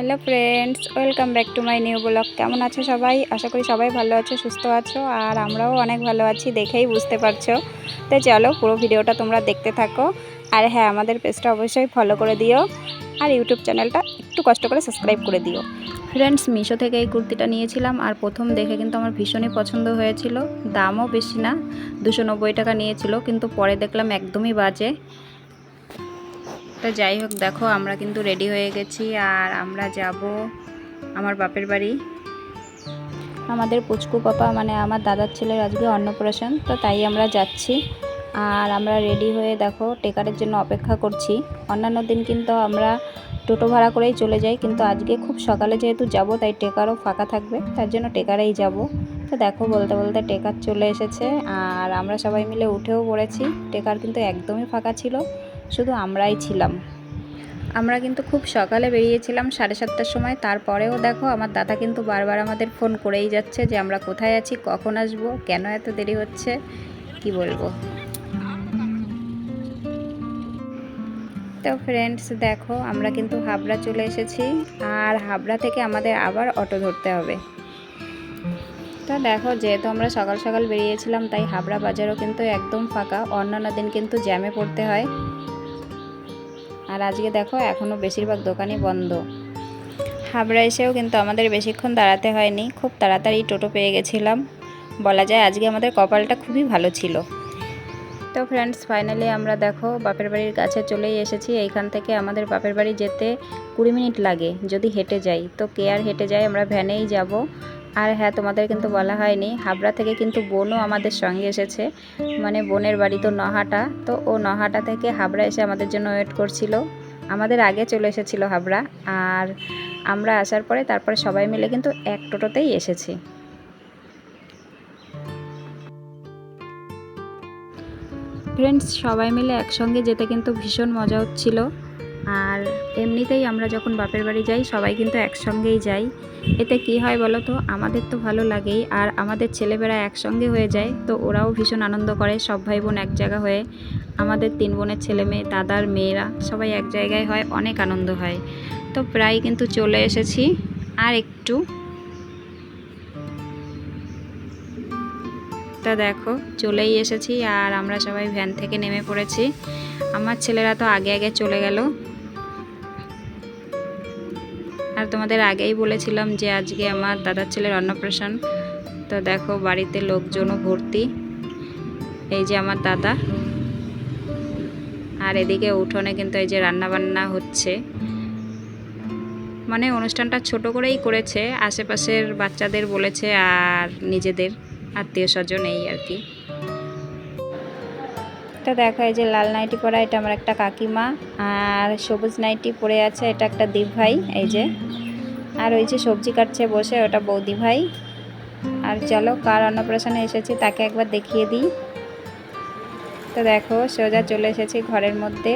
Hello friends, welcome back to my new blog. কেমন আছো সবাই? আশা করি সবাই ভালো আছো, সুস্থ আছো, আর আমরাও অনেক ভালো আছি, দেখেই বুঝতে পারছো। তো চলো পুরো ভিডিওটা তোমরা দেখতে থাকো। আর হ্যাঁ, আমাদের পেজটা অবশ্যই ফলো করে দিও, আর ইউটিউব চ্যানেলটা একটু কষ্ট করে সাবস্ক্রাইব করে দিও। ফ্রেন্ডস, মিশো থেকে এই কুর্তিটা নিয়েছিলাম, আর প্রথম দেখে কিন্তু আমার ভীষণই পছন্দ হয়েছিল। দামও বেশি না, 290 টাকা নিয়েছিল, কিন্তু পরে দেখলাম একদমই বাজে। তো যাই হোক, দেখো আমরা কিন্তু রেডি হয়ে গেছি, আর আমরা যাব আমার বাপের বাড়ি। আমাদের পুচকু পাপা মানে আমার দাদার ছেলের আজকে অন্নপ্রাশন, তো তাই আমরা যাচ্ছি। আর আমরা রেডি হয়ে দেখো টেকারের জন্য অপেক্ষা করছি। অন্যান্য দিন কিন্তু আমরা টোটো ভাড়া করেই চলে যাই, কিন্তু আজকে খুব সকালে যেহেতু যাব, তাই টেকারও ফাঁকা থাকবে, তার জন্য টেকারেই যাব। তো দেখো বলতে বলতে টেকার চলে এসেছে, আর আমরা সবাই মিলে উঠেও পড়েছি। টেকার কিন্তু একদমই ফাঁকা ছিল, শুধু আমরাই ছিলাম। আমরা কিন্তু খুব সকালে বেরিয়েছিলাম 7:30টার সময়। তারপরেও দেখো আমার দাদা কিন্তু বারবার আমাদের ফোন করেই যাচ্ছে যে আমরা কোথায় আছি, কখন আসব, কেন এত দেরি হচ্ছে, কি বলবো। তো ফ্রেন্ডস দেখো, আমরা কিন্তু হাবড়া চলে এসেছি, আর হাবড়া থেকে আমাদের আবার অটো ধরতে হবে। তো দেখো, যেহেতু আমরা সকাল সকাল বেরিয়েছিলাম, তাই হাবড়া বাজারও কিন্তু একদম ফাঁকা। অন্যান্য দিন কিন্তু জ্যামে পড়তে হয়, আর আজকে দেখো এখনও বেশিরভাগ দোকানই বন্ধ। হাবড়া এসেও কিন্তু আমাদের বেশিক্ষণ দাঁড়াতে হয়নি, খুব তাড়াতাড়ি টোটো পেয়ে গেছিলাম। বলা যায় আজকে আমাদের কপালটা খুবই ভালো ছিল। তো ফ্রেন্ডস, ফাইনালি আমরা দেখো বাপের বাড়ির কাছে চলেই এসেছি। এইখান থেকে আমাদের বাপের বাড়ি যেতে 20 মিনিট লাগে যদি হেঁটে যাই, তো কে আর হেঁটে যাই, আমরা ভ্যানেই যাব। আর হ্যাঁ, তোমাদের কিন্তু বলা হয়নি, হাবড়া থেকে কিন্তু বোনও আমাদের সঙ্গে এসেছে। মানে বোনের বাড়ি তো নহাটা, তো ও নহাটা থেকে হাবড়া এসে আমাদের জন্য ওয়েট করছিল। আমাদের আগে চলে এসেছিল হাবড়া, আর আমরা আসার পরে তারপরে সবাই মিলে কিন্তু এক টোটোতেই এসেছি। ফ্রেন্ডস, সবাই মিলে একসঙ্গে যেতে কিন্তু ভীষণ মজা হচ্ছিল। আর এমনিতেই আমরা যখন বাপের বাড়ি যাই সবাই কিন্তু একসঙ্গেই যাই। এতে কি হয় বলো তো, আমাদের তো ভালো লাগেই, আর আমাদের ছেলেমেয়েরা একসঙ্গে হয়ে যায়, তো ওরাও ভীষণ আনন্দ করে। সব ভাই বোন এক জায়গা হয়ে, আমাদের 3 বোনের ছেলে মেয়ে, দাদার মেয়েরা সবাই এক জায়গায় হয়, অনেক আনন্দ হয়। তো প্রায় কিন্তু চলে এসেছি, আর একটু। তা দেখো চলেই এসেছি, আর আমরা সবাই ভ্যান থেকে নেমে পড়েছি। আমার ছেলেরা তো আগে আগে চলে গেল। আর তোমাদের আগেই বলেছিলাম যে আজকে আমার দাদার ছেলের অন্নপ্রাশন। তো দেখো বাড়িতে লোকজনও ভর্তি। এই যে আমার দাদা, আর এদিকে উঠোনে কিন্তু এই যে রান্না বান্না হচ্ছে। মানে অনুষ্ঠানটা ছোট করেই করেছে, আশেপাশের বাচ্চাদের বলেছে আর নিজেদের আত্মীয় স্বজন, এই আর কি। তো দেখো এই যে লাল নাইটি পরা, এটা আমার একটা কাকিমা, আর সবুজ নাইটি পরে আছে, এটা একটা দীপ ভাই। এই যে, আর ওই যে সবজি কাটছে বসে, ওটা বৌদি ভাই। আর চলো কার অন্নপ্রাশনে এসেছি তাকে একবার দেখিয়ে দিই। তো দেখো সোজা চলে এসেছি ঘরের মধ্যে,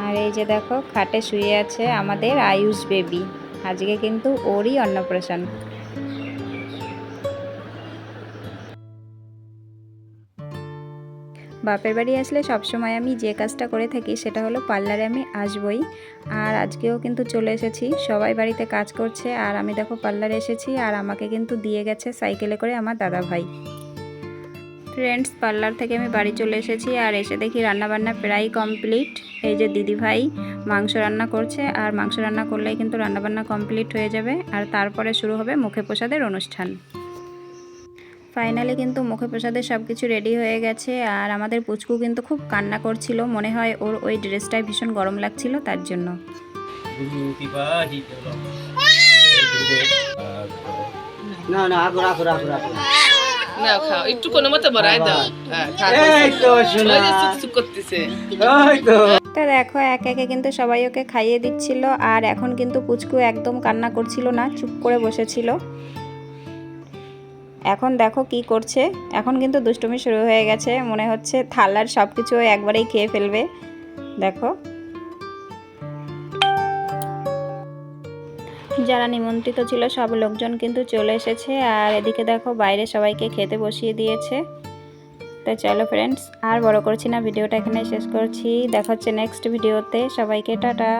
আর এই যে দেখো খাটে শুয়ে আছে আমাদের আয়ুষ বেবি। আজকে কিন্তু ওরই অন্নপ্রাশন। বাপের বাড়ি আসলে সবসময় আমি যে কাজটা করে থাকি সেটা হলো পার্লারে আমি আসবই, আর আজকেও কিন্তু চলে এসেছি। সবাই বাড়িতে কাজ করছে, আর আমি দেখো পার্লারে এসেছি, আর আমাকে কিন্তু দিয়ে গেছে সাইকেলে করে আমার দাদা ভাই। ফ্রেন্ডস, পার্লার থেকে আমি বাড়ি চলে এসেছি, আর এসে দেখি রান্নাবান্না প্রায় কমপ্লিট। এই যে দিদি ভাই মাংস রান্না করছে, আর মাংস রান্না করলেই কিন্তু রান্নাবান্না কমপ্লিট হয়ে যাবে, আর তারপরে শুরু হবে মুখে প্রসাদের অনুষ্ঠান। ফাইনালি কিন্তু মুখে প্রসাদের সব কিছু রেডি হয়ে গেছে, আর আমাদের পুচকু কিন্তু খুব কান্না করছিল, মনে হয় ওর ওই ড্রেসটায় ভীষণ গরম লাগছিল তার জন্য। না না, রাখো রাখো রাখো রাখো। না খাও একটু কোনো মতো বড়াই দাও। এই তো শোনা, চুক করতেছে। ওই তো। তো দেখো এক একে কিন্তু সবাই ওকে খাইয়ে দিচ্ছিল, আর এখন কিন্তু পুচকু একদম কান্না করছিল না, চুপ করে বসেছিল। এখন দেখো কি করছে, এখন কিন্তু দুষ্টুমি শুরু হয়ে গেছে, মনে হচ্ছে থালার সব কিছু একবারেই খেয়ে ফেলবে। দেখো যারা নিমন্ত্রিত ছিল সব লোকজন কিন্তু চলে এসেছে, আর এদিকে দেখো বাইরে সবাইকে খেতে বসিয়ে দিয়েছে। তো চলো ফ্রেন্ডস, আর বড় করছি না, ভিডিওটা এখানে শেষ করছি। দেখা হচ্ছে নেক্সট ভিডিওতে। সবাইকে টাটা।